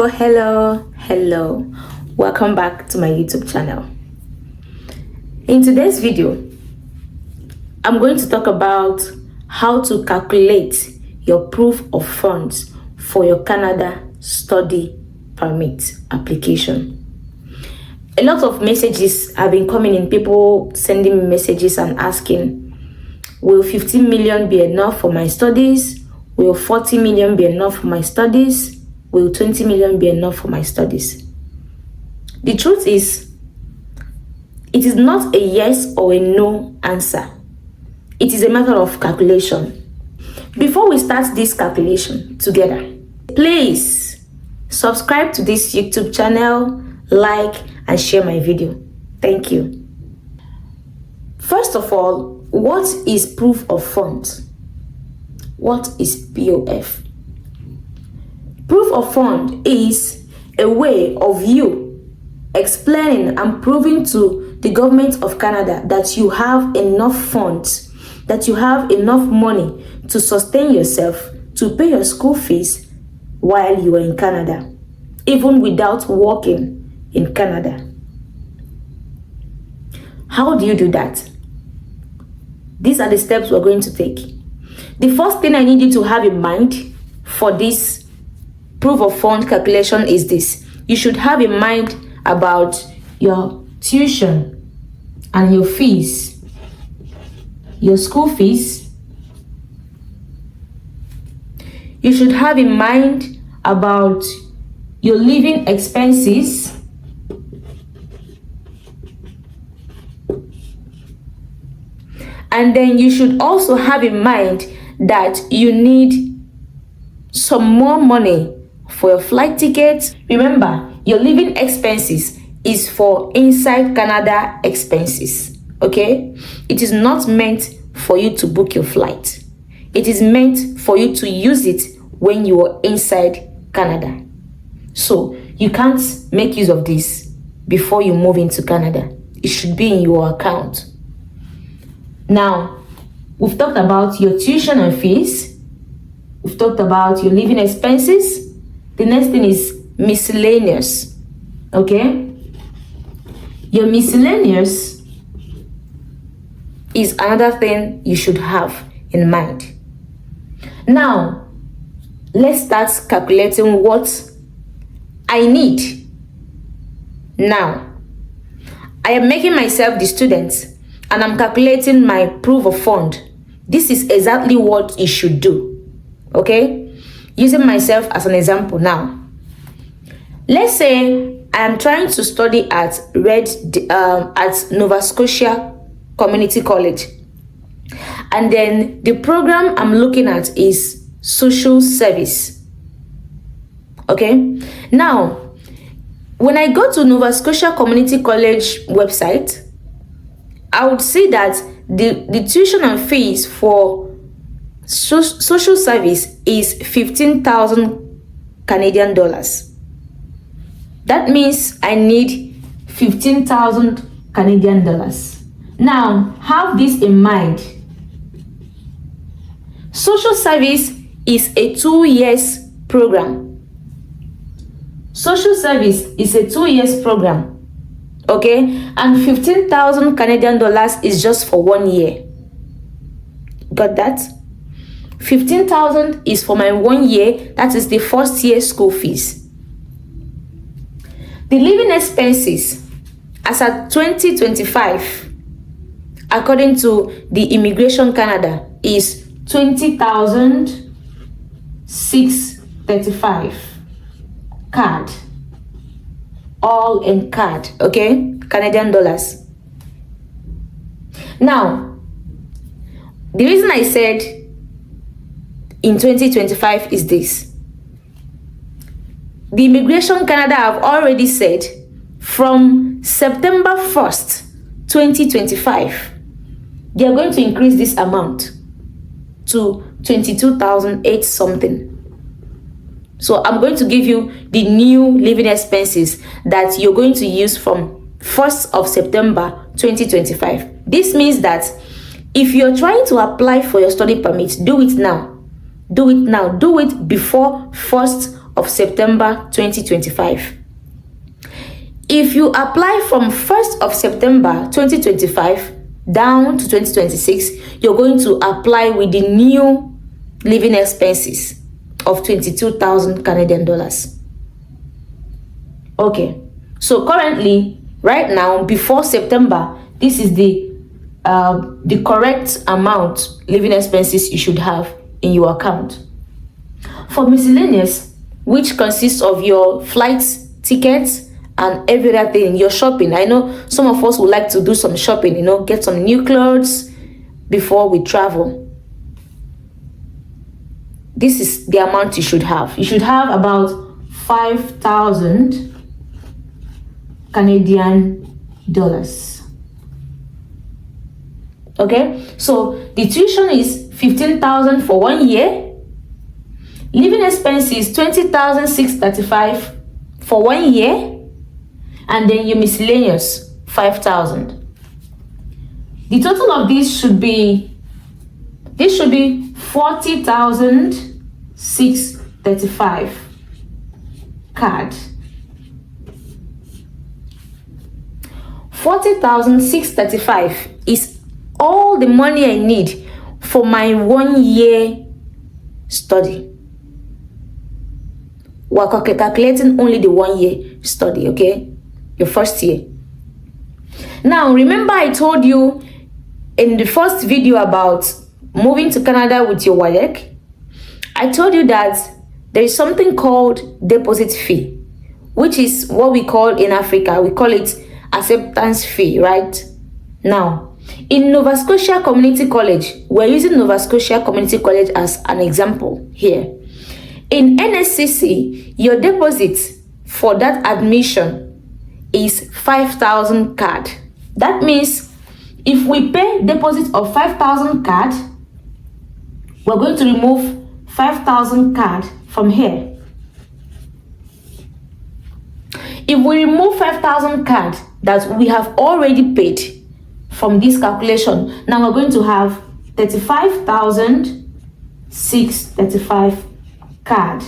Hello, welcome back to my YouTube channel. In today's video, I'm going to talk about how to calculate your proof of funds for your Canada study permit application. A lot of messages have been coming in, people sending me messages and asking, will 15 million be enough for my studies? Will 40 million be enough for my studies? Will 20 million be enough for my studies? The truth is, it is not a yes or a no answer. It is a matter of calculation. Before we start this calculation together, please subscribe to this YouTube channel, like, and share my video. Thank you. First of all, what is proof of funds? What is POF? Proof of fund is a way of you explaining and proving to the government of Canada that you have enough funds, that you have enough money to sustain yourself, to pay your school fees while you are in Canada, even without working in Canada. How do you do that? These are the steps we're going to take. The first thing I need you to have in mind for this proof of fund calculation is this. You should have in mind about your tuition and your fees, your school fees. You should have in mind about your living expenses, and then you should also have in mind that you need some more money for your flight tickets. Remember, your living expenses is for inside Canada expenses, okay? It is not meant for you to book your flight. It is meant for you to use it when you are inside Canada. So you can't make use of this before you move into Canada. It should be in your account. Now, we've talked about your tuition and fees. We've talked about your living expenses. The next thing is miscellaneous, okay? Your miscellaneous is another thing you should have in mind. Now, let's start calculating what I need. Now, I am making myself the student and I'm calculating my proof of fund. This is exactly what you should do, okay? Using myself as an example now. Let's say I am trying to study at Nova Scotia Community College. And then the program I'm looking at is social service. Okay? Now, when I go to Nova Scotia Community College website, I would see that the tuition and fees for social service is 15,000 Canadian dollars. That means I need 15,000 Canadian dollars. Now, have this in mind. Social service is a 2 years program. Social service is a 2 years program, okay? And 15,000 Canadian dollars is just for 1 year. Got that? 15,000 is for my 1 year, that is the first year school fees. The living expenses as at 2025, according to the Immigration Canada, is 20,635 card, all in card, okay, Canadian dollars. Now, the reason I said in 2025 is this. The Immigration Canada have already said from September 1st, 2025, they are going to increase this amount to 22,008 something. So I'm going to give you the new living expenses that you're going to use from 1st of September 2025. This means that if you're trying to apply for your study permit, do it now. Do it now. Do it before 1st of September 2025. If you apply from 1st of September 2025 down to 2026, you're going to apply with the new living expenses of 22,000 Canadian dollars. Okay, so currently, right now, before September, this is the correct amount living expenses you should have in your account. For miscellaneous, which consists of your flights, tickets, and every other thing, your shopping. I know some of us would like to do some shopping, get some new clothes before we travel. This is the amount you should have. You should have about 5,000 Canadian dollars. Okay, so the tuition is 15,000 for 1 year. Living expenses 20,635 for 1 year. And then your miscellaneous 5,000. The total of this should be 40,635 card. 40,635 is all the money I need for my 1 year study. We're calculating only the 1 year study, okay? Your first year. Now, remember I told you in the first video about moving to Canada with your WAEC? I told you that there is something called deposit fee, which is what we call in Africa, we call it acceptance fee, right? Now, in Nova Scotia Community College, we're using Nova Scotia Community College as an example here. In IRCC, your deposit for that admission is 5,000 CAD. That means if we pay deposit of 5,000 CAD, we're going to remove 5,000 CAD from here. If we remove 5,000 CAD that we have already paid from this calculation, now we're going to have 35,635 CAD.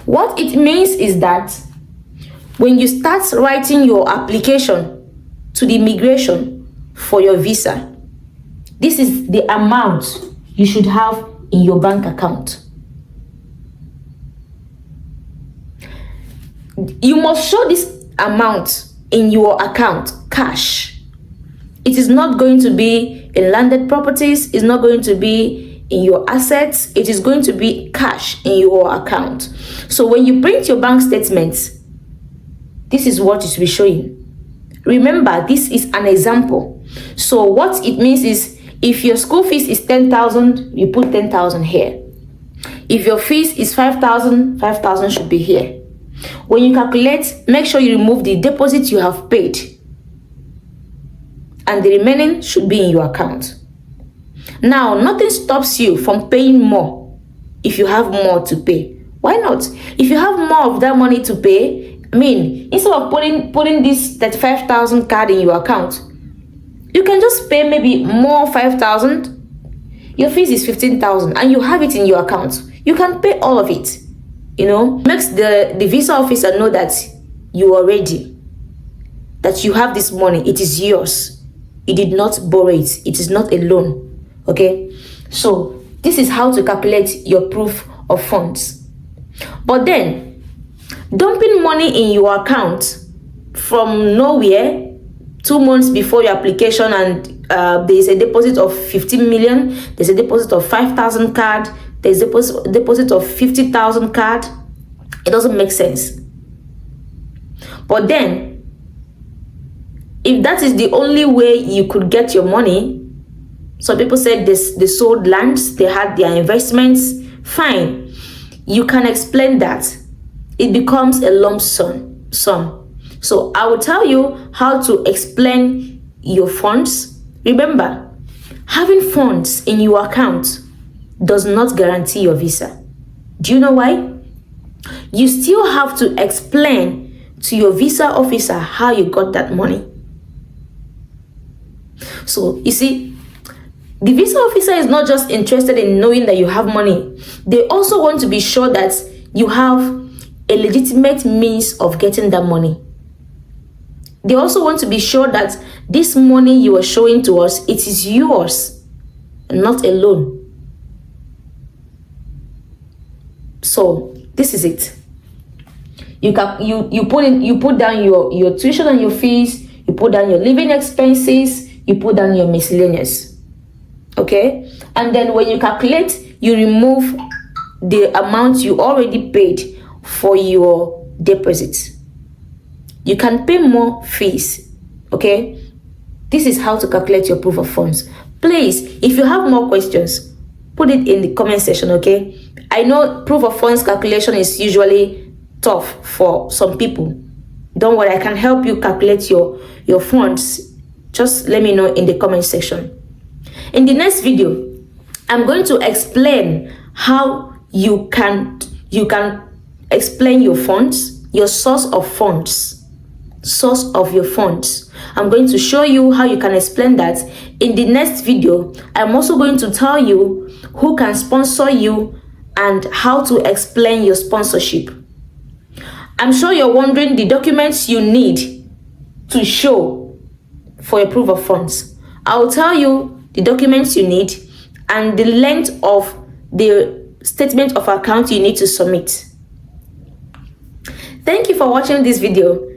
What it means is that when you start writing your application to the immigration for your visa, this is the amount you should have in your bank account. You must show this amount in your account, cash. It is not going to be in landed properties, it's not going to be in your assets, it is going to be cash in your account. So when you print your bank statements, this is what it will be showing. Remember, this is an example. So what it means is, if your school fees is 10,000, you put 10,000 here. If your fees is 5,000, 5,000 should be here. When you calculate, make sure you remove the deposit you have paid, and the remaining should be in your account. Now, nothing stops you from paying more if you have more to pay. Why not? If you have more of that money to pay, instead of putting this 35,000 card in your account, you can just pay maybe more 5,000. Your fees is 15,000 and you have it in your account. You can pay all of it. Makes the visa officer know that you are ready, that you have this money, it is yours. You did not borrow it. It is not a loan. Okay, so this is how to calculate your proof of funds. But then, dumping money in your account from nowhere 2 months before your application, and there's a deposit of 15 million, there's a deposit of 5,000 card, there's a deposit of 50,000 card, it doesn't make sense. But then, if that is the only way you could get your money, some people said this, they sold lands, they had their investments, fine. You can explain that. It becomes a lump sum. So I will tell you how to explain your funds. Remember, having funds in your account does not guarantee your visa. Do you know why? You still have to explain to your visa officer how you got that money. So you see, The visa officer is not just interested in knowing that you have money. They also want to be sure that you have a legitimate means of getting that money. They also want to be sure that this money you are showing to us, it is yours, not a loan. So this is it. You put down your tuition and your fees, you put down your living expenses, you put down your miscellaneous. Okay? And then when you calculate, you remove the amount you already paid for your deposit. You can pay more fees. Okay? This is how to calculate your proof of funds. Please, if you have more questions, put it in the comment section. Okay? I know proof of funds calculation is usually tough for some people. Don't worry, I can help you calculate your funds. Just let me know in the comment section. In the next video, I'm going to explain how you can explain your funds, your source of funds, source of your funds. I'm going to show you how you can explain that. In the next video, I'm also going to tell you who can sponsor you and how to explain your sponsorship. I'm sure you're wondering the documents you need to show for your proof of funds. I'll tell you the documents you need and the length of the statement of account you need to submit. Thank you for watching this video.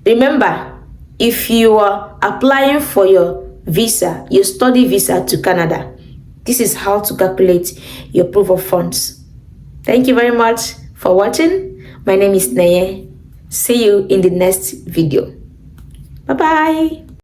Remember, if you are applying for your visa, your study visa to Canada, this is how to calculate your proof of funds. Thank you very much for watching. My name is Neye. See you in the next video. Bye-bye.